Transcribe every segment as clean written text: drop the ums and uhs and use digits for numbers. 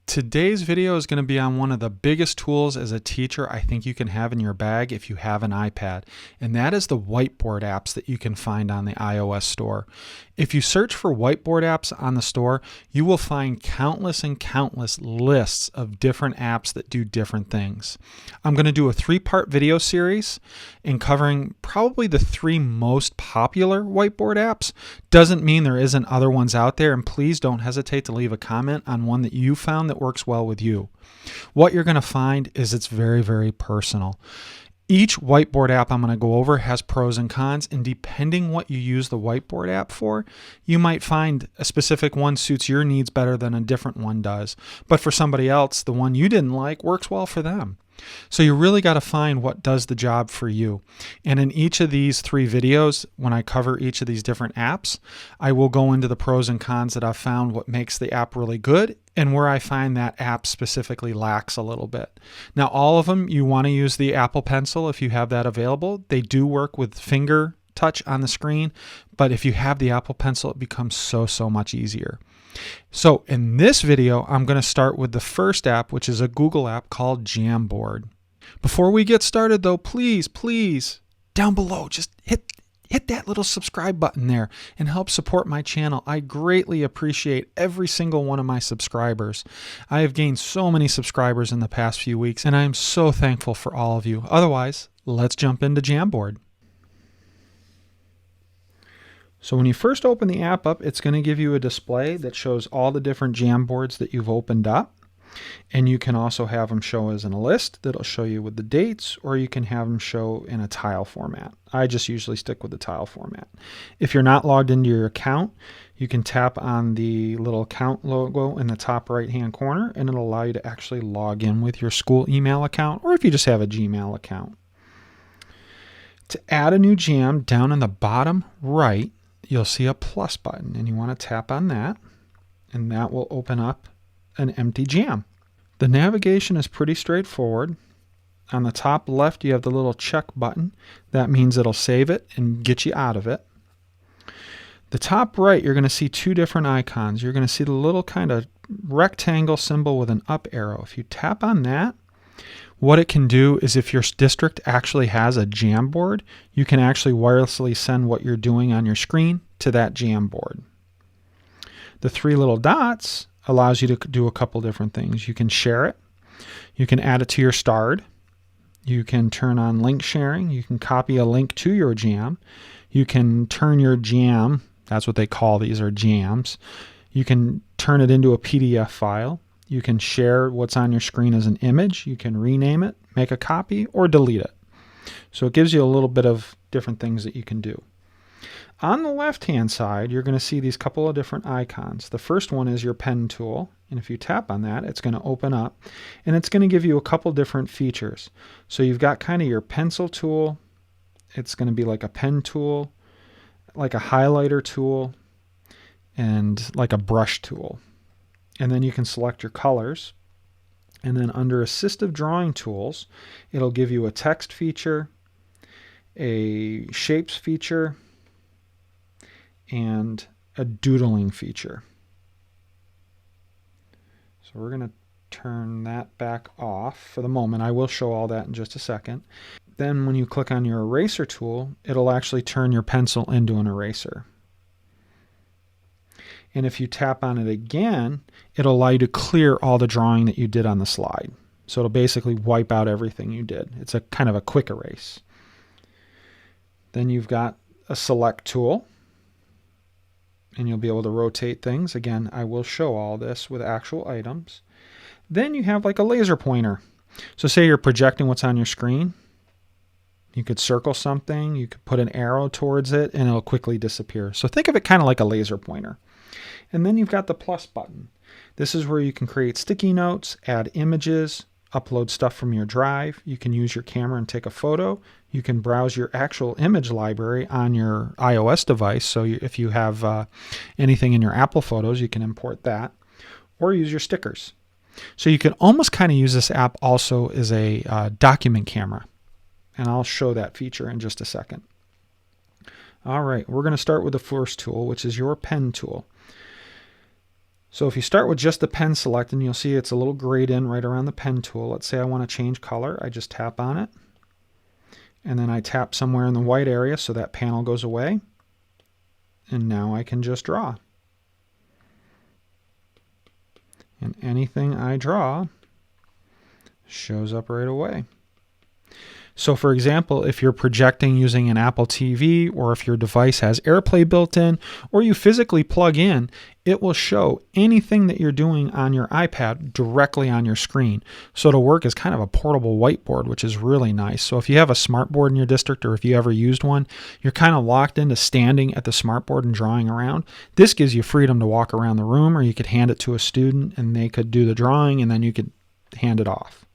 Today's video is going to be on one of the biggest tools as a teacher I think you can have in your bag if you have an iPad, and that is the whiteboard apps that you can find on the iOS store. If you search for whiteboard apps on the store, you will find countless and countless lists of different apps that do different things. I'm going to do a 3-part video series in covering probably the 3 most popular whiteboard apps. Doesn't mean there isn't other ones out there, and please don't hesitate to leave a comment on one that you found that works well with you. What you're going to find is it's very, very personal. Each whiteboard app I'm going to go over has pros and cons, and depending what you use the whiteboard app for, you might find a specific one suits your needs better than a different one does. But for somebody else, the one you didn't like works well for them. So you really got to find what does the job for you. And in each of these 3 videos, when I cover each of these different apps, I will go into the pros and cons that I've found, what makes the app really good, and where I find that app specifically lacks a little bit. Now, all of them, you want to use the Apple Pencil if you have that available. They do work with finger touch on the screen, but if you have the Apple Pencil, it becomes so much easier. So in this video, I'm going to start with the first app, which is a Google app called Jamboard. Before we get started though, please, down below, just hit that little subscribe button there and help support my channel. I greatly appreciate every single one of my subscribers. I have gained so many subscribers in the past few weeks, and I am so thankful for all of you. Otherwise, let's jump into Jamboard. So when you first open the app up, it's going to give you a display that shows all the different Jamboards that you've opened up. And you can also have them show as in a list that'll show you with the dates, or you can have them show in a tile format. I just usually stick with the tile format. If you're not logged into your account, you can tap on the little account logo in the top right hand corner, and it'll allow you to actually log in with your school email account, or if you just have a Gmail account. To add a new jam, down in the bottom right, you'll see a plus button, and you want to tap on that, and that will open up an empty jam. The navigation is pretty straightforward. On the top left, you have the little check button. That means it'll save it and get you out of it. The top right, you're going to see 2 different icons. You're going to see the little kind of rectangle symbol with an up arrow. If you tap on that, what it can do is if your district actually has a Jamboard, you can actually wirelessly send what you're doing on your screen to that Jamboard. The 3 little dots allows you to do a couple different things. You can share it. You can add it to your starred. You can turn on link sharing. You can copy a link to your jam. You can turn your jam, that's what they call these, are jams. You can turn it into a PDF file. You can share what's on your screen as an image. You can rename it, make a copy, or delete it. So it gives you a little bit of different things that you can do. On the left-hand side, you're going to see these couple of different icons. The first one is your pen tool, and if you tap on that, it's going to open up, and it's going to give you a couple different features. So you've got kind of your pencil tool. It's going to be like a pen tool, like a highlighter tool, and like a brush tool. And then you can select your colors. And then under Assistive Drawing Tools, it'll give you a text feature, a shapes feature, and a doodling feature. So we're going to turn that back off for the moment. I will show all that in just a second. Then when you click on your eraser tool, it'll actually turn your pencil into an eraser. And if you tap on it again, it'll allow you to clear all the drawing that you did on the slide. So it'll basically wipe out everything you did. It's a kind of a quick erase. Then you've got a select tool, and you'll be able to rotate things. Again, I will show all this with actual items. Then you have like a laser pointer. So say you're projecting what's on your screen. You could circle something, you could put an arrow towards it, and it'll quickly disappear. So think of it kind of like a laser pointer. And then you've got the plus button. This is where you can create sticky notes, add images, upload stuff from your drive. You can use your camera and take a photo. You can browse your actual image library on your iOS device. So if you have anything in your Apple Photos, you can import that, or use your stickers. So you can almost kind of use this app also as a document camera. And I'll show that feature in just a second. All right, we're going to start with the first tool, which is your pen tool. So if you start with just the pen selected, you'll see it's a little grayed in right around the pen tool. Let's say I want to change color. I just tap on it. And then I tap somewhere in the white area so that panel goes away. And now I can just draw. And anything I draw shows up right away. So for example, if you're projecting using an Apple TV, or if your device has AirPlay built in, or you physically plug in, it will show anything that you're doing on your iPad directly on your screen. So it'll work as kind of a portable whiteboard, which is really nice. So if you have a smartboard in your district, or if you ever used one, you're kind of locked into standing at the smartboard and drawing around. This gives you freedom to walk around the room, or you could hand it to a student and they could do the drawing and then you could hand it off.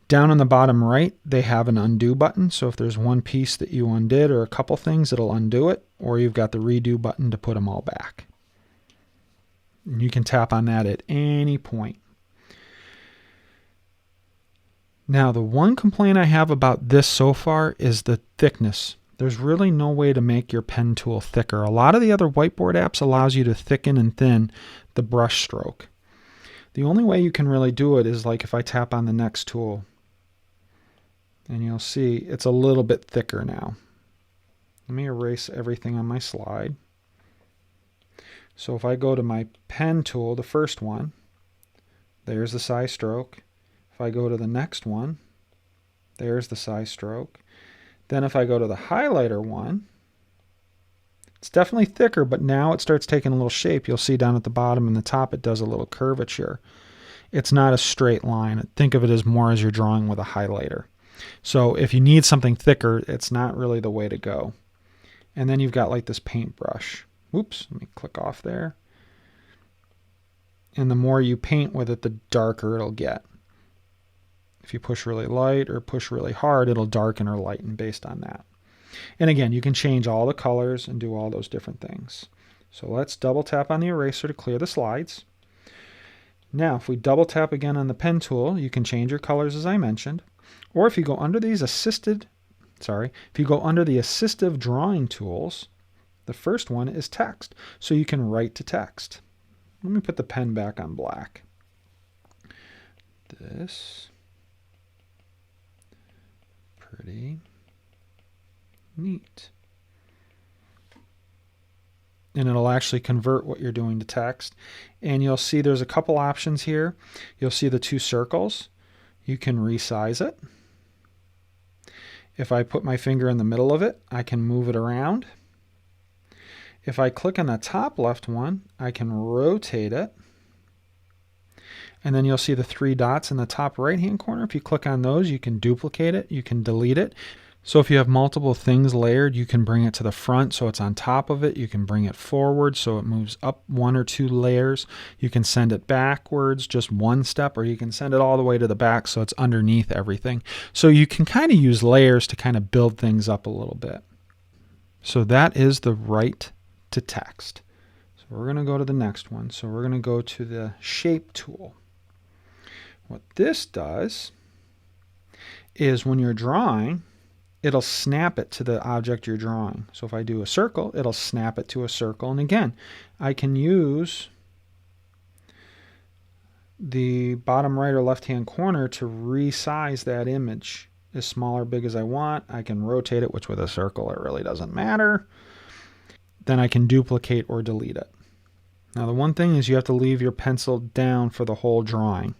Down on the bottom right, they have an undo button. So if there's one piece that you undid or a couple things, it'll undo it. Or you've got the redo button to put them all back. And you can tap on that at any point. Now, the one complaint I have about this so far is the thickness. There's really no way to make your pen tool thicker. A lot of the other whiteboard apps allows you to thicken and thin the brush stroke. The only way you can really do it is like if I tap on the next tool. And you'll see it's a little bit thicker now. Let me erase everything on my slide. So if I go to my pen tool, the first one, there's the size stroke. If I go to the next one, there's the size stroke. Then if I go to the highlighter one, it's definitely thicker, but now it starts taking a little shape. You'll see down at the bottom and the top it does a little curvature. It's not a straight line. Think of it as more as you're drawing with a highlighter. So if you need something thicker, it's not really the way to go. And then you've got like this paintbrush. Oops, let me click off there. And the more you paint with it, the darker it'll get. If you push really light or push really hard, it'll darken or lighten based on that. And again, you can change all the colors and do all those different things. So let's double tap on the eraser to clear the slides. Now, if we double tap again on the pen tool, you can change your colors as I mentioned. Or if you go under these assistive drawing tools, the first one is text. So you can write to text. Let me put the pen back on black. This pretty neat. And it'll actually convert what you're doing to text. And you'll see there's a couple options here. You'll see the two circles. You can resize it. If I put my finger in the middle of it, I can move it around. If I click on the top left one, I can rotate it. And then you'll see the three dots in the top right-hand corner. If you click on those, you can duplicate it, you can delete it. So if you have multiple things layered, you can bring it to the front so it's on top of it. You can bring it forward so it moves up one or two layers. You can send it backwards just one step, or you can send it all the way to the back so it's underneath everything. So you can kind of use layers to kind of build things up a little bit. So that is the write to text. So we're going to go to the next one. So we're going to go to the shape tool. What this does is when you're drawing, it'll snap it to the object you're drawing. So if I do a circle, it'll snap it to a circle. And again, I can use the bottom right or left-hand corner to resize that image as small or big as I want. I can rotate it, which with a circle, it really doesn't matter. Then I can duplicate or delete it. Now the one thing is you have to leave your pencil down for the whole drawing.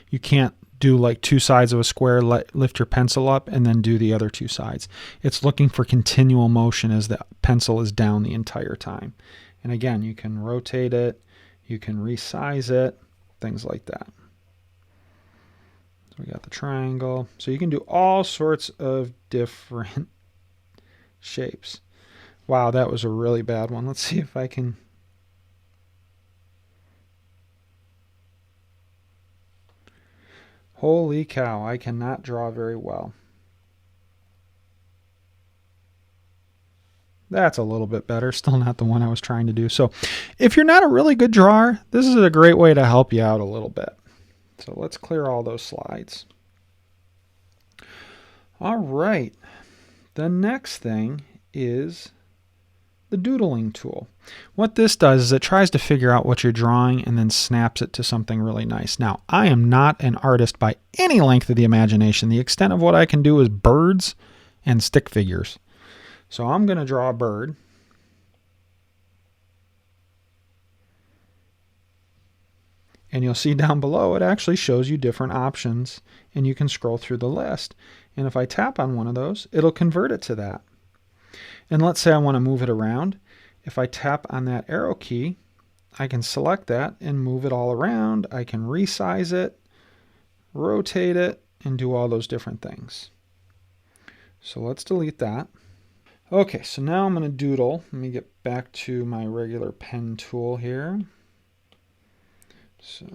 You can't do like two sides of a square, lift your pencil up, and then do the other two sides. It's looking for continual motion as the pencil is down the entire time. And again, you can rotate it, you can resize it, things like that. So we got the triangle. So you can do all sorts of different shapes. Wow, that was a really bad one. Let's see if I can... Holy cow, I cannot draw very well. That's a little bit better. Still not the one I was trying to do. So if you're not a really good drawer, this is a great way to help you out a little bit. So let's clear all those slides. All right. The next thing is the doodling tool. What this does is it tries to figure out what you're drawing and then snaps it to something really nice. Now, I am not an artist by any length of the imagination. The extent of what I can do is birds and stick figures. So I'm going to draw a bird. And you'll see down below it actually shows you different options, and you can scroll through the list. And if I tap on one of those, it'll convert it to that. And let's say I want to move it around. If I tap on that arrow key, I can select that and move it all around. I can resize it, rotate it, and do all those different things. So let's delete that. Okay, so now I'm going to doodle. Let me get back to my regular pen tool here. So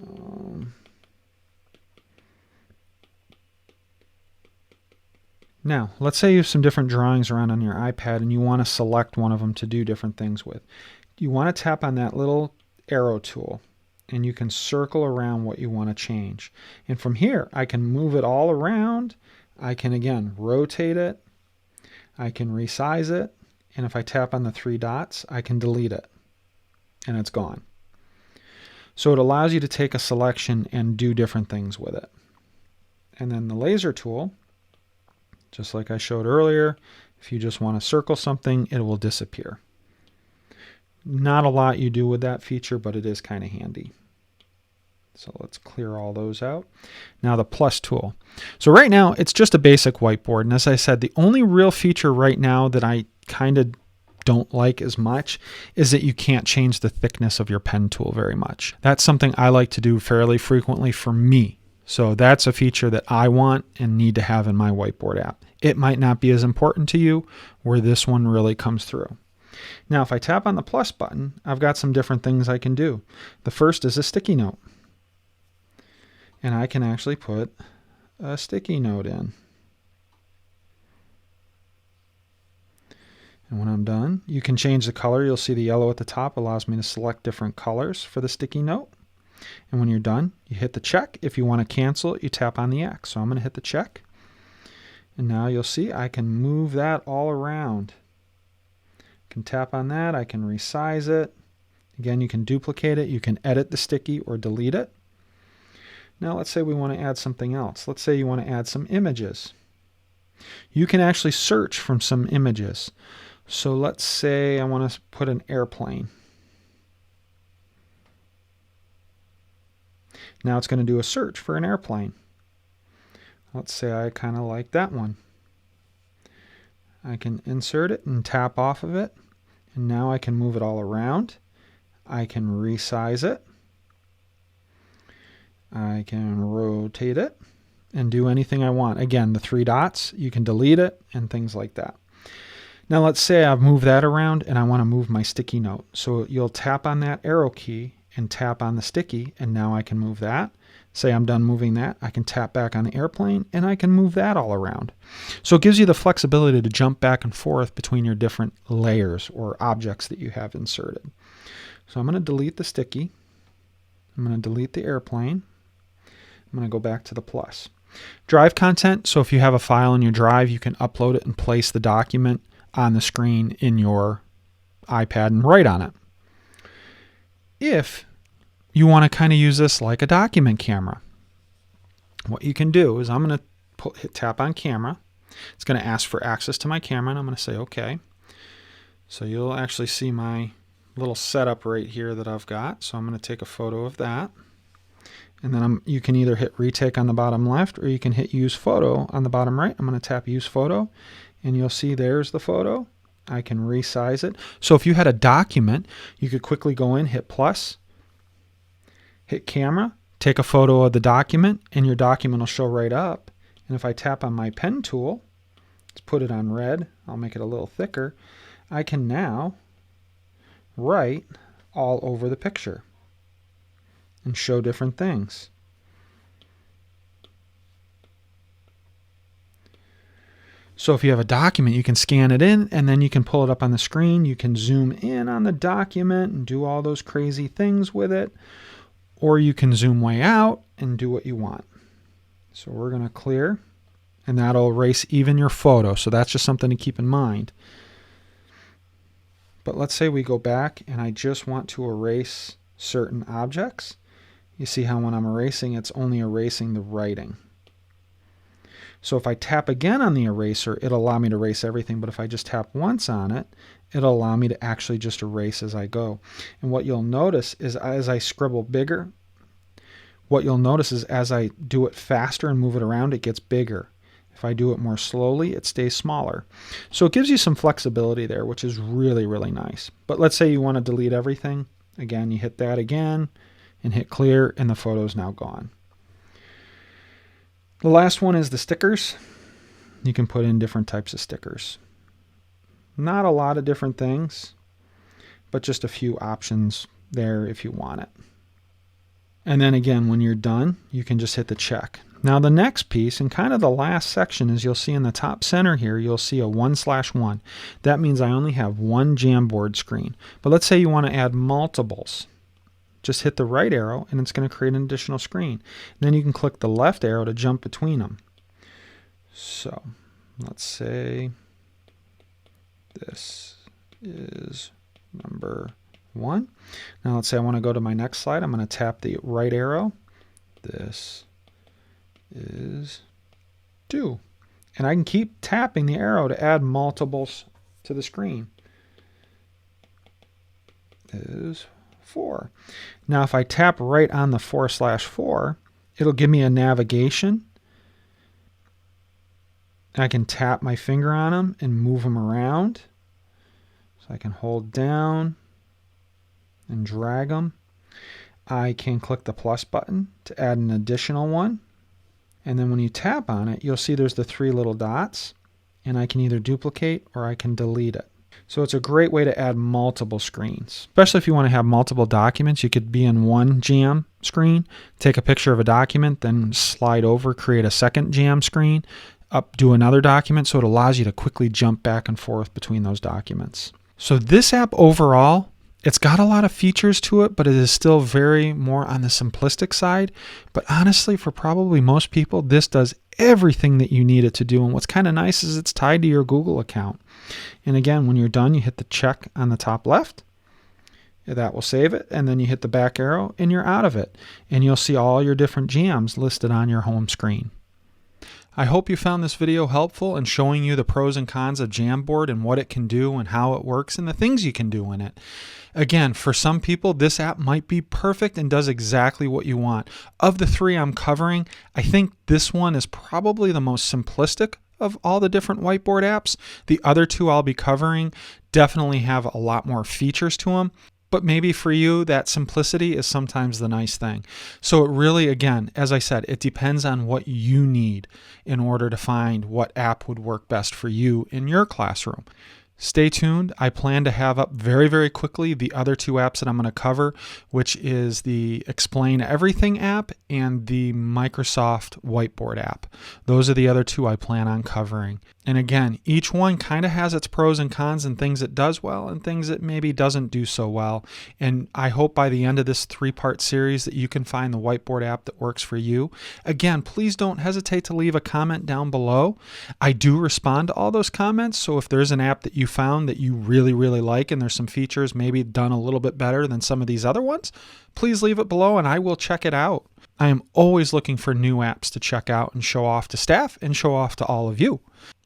now, let's say you have some different drawings around on your iPad and you want to select one of them to do different things with. You want to tap on that little arrow tool and you can circle around what you want to change. And from here, I can move it all around. I can, again, rotate it. I can resize it. And if I tap on the three dots, I can delete it. And it's gone. So it allows you to take a selection and do different things with it. And then the laser tool, just like I showed earlier, if you just want to circle something, it will disappear. Not a lot you do with that feature, but it is kind of handy. So let's clear all those out. Now the plus tool. So right now it's just a basic whiteboard. And as I said, the only real feature right now that I kind of don't like as much is that you can't change the thickness of your pen tool very much. That's something I like to do fairly frequently for me. So that's a feature that I want and need to have in my whiteboard app. It might not be as important to you, where this one really comes through. Now, if I tap on the plus button, I've got some different things I can do. The first is a sticky note. And I can actually put a sticky note in. And when I'm done, you can change the color. You'll see the yellow at the top allows me to select different colors for the sticky note. And when you're done, you hit the check. If you want to cancel it, you tap on the X. So I'm going to hit the check. And now you'll see I can move that all around. I can tap on that. I can resize it. Again, you can duplicate it. You can edit the sticky or delete it. Now let's say we want to add something else. Let's say you want to add some images. You can actually search from some images. So let's say I want to put an airplane. Now it's going to do a search for an airplane. Let's say I kind of like that one. I can insert it and tap off of it. And now I can move it all around. I can resize it. I can rotate it and do anything I want. Again, the three dots, you can delete it and things like that. Now let's say I've moved that around and I want to move my sticky note. So you'll tap on that arrow key and tap on the sticky, and now I can move that. Say I'm done moving that, I can tap back on the airplane and I can move that all around. So it gives you the flexibility to jump back and forth between your different layers or objects that you have inserted. So I'm going to delete the sticky. I'm going to delete the airplane. I'm going to go back to the plus. Drive content, so if you have a file in your drive, you can upload it and place the document on the screen in your iPad and write on it. If you want to kind of use this like a document camera, what you can do is I'm going to hit tap on camera. It's going to ask for access to my camera, and I'm going to say OK. So you'll actually see my little setup right here that I've got. So I'm going to take a photo of that. And then you can either hit retake on the bottom left, or you can hit use photo on the bottom right. I'm going to tap use photo, and you'll see there's the photo. I can resize it. So if you had a document, you could quickly go in, hit plus, hit camera, take a photo of the document, and your document will show right up. And if I tap on my pen tool, let's put it on red, I'll make it a little thicker, I can now write all over the picture and show different things. So if you have a document, you can scan it in and then you can pull it up on the screen. You can zoom in on the document and do all those crazy things with it. Or you can zoom way out and do what you want. So we're going to clear, and that'll erase even your photo. So that's just something to keep in mind. But let's say we go back and I just want to erase certain objects. You see how when I'm erasing, it's only erasing the writing. So if I tap again on the eraser, it'll allow me to erase everything. But if I just tap once on it, it'll allow me to actually just erase as I go. And what you'll notice is as I scribble bigger, what you'll notice is as I do it faster and move it around, it gets bigger. If I do it more slowly, it stays smaller. So it gives you some flexibility there, which is really, really nice. But let's say you want to delete everything. Again, you hit that again and hit clear, and the photo is now gone. The last one is the stickers. You can put in different types of stickers. Not a lot of different things, but just a few options there if you want it. And then again, when you're done, you can just hit the check. Now the next piece, and kind of the last section, is you'll see in the top center here, you'll see a 1/1. That means I only have one Jamboard screen. But let's say you want to add multiples. Just hit the right arrow and it's going to create an additional screen. And then you can click the left arrow to jump between them. So let's say this is number 1. Now let's say I want to go to my next slide. I'm going to tap the right arrow. This is 2. And I can keep tapping the arrow to add multiples to the screen. Is 4. Now if I tap right on the 4/4, it'll give me a navigation. I can tap my finger on them and move them around. So I can hold down and drag them. I can click the plus button to add an additional one. And then when you tap on it, you'll see there's the 3 little dots, and I can either duplicate or I can delete it. So it's a great way to add multiple screens, especially if you want to have multiple documents. You could be in one Jam screen, take a picture of a document, then slide over, create a second Jam screen, do another document, so it allows you to quickly jump back and forth between those documents. So this app overall, it's got a lot of features to it, but it is still very more on the simplistic side. But honestly, for probably most people, this does everything that you need it to do. And what's kind of nice is it's tied to your Google account. And again, when you're done, you hit the check on the top left. That will save it. And then you hit the back arrow and you're out of it. And you'll see all your different jams listed on your home screen. I hope you found this video helpful in showing you the pros and cons of Jamboard and what it can do and how it works and the things you can do in it. Again, for some people, this app might be perfect and does exactly what you want. Of the 3 I'm covering, I think this one is probably the most simplistic of all the different whiteboard apps. The other 2 I'll be covering definitely have a lot more features to them. But maybe for you, that simplicity is sometimes the nice thing. So it really, again, as I said, it depends on what you need in order to find what app would work best for you in your classroom. Stay tuned. I plan to have up very, very quickly the other 2 apps that I'm going to cover, which is the Explain Everything app and the Microsoft Whiteboard app. Those are the other 2 I plan on covering. And again, each one kind of has its pros and cons and things it does well and things it maybe doesn't do so well. And I hope by the end of this 3-part series that you can find the whiteboard app that works for you. Again, please don't hesitate to leave a comment down below. I do respond to all those comments, so if there's an app that you found that you really, really like and there's some features maybe done a little bit better than some of these other ones, please leave it below and I will check it out. I am always looking for new apps to check out and show off to staff and show off to all of you.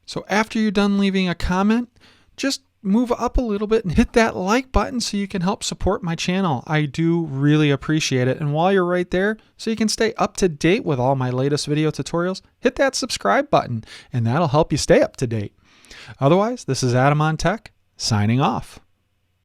So after you're done leaving a comment, just move up a little bit and hit that like button so you can help support my channel. I do really appreciate it. And while you're right there, so you can stay up to date with all my latest video tutorials, hit that subscribe button and that'll help you stay up to date. Otherwise, this is Adam on Tech, signing off.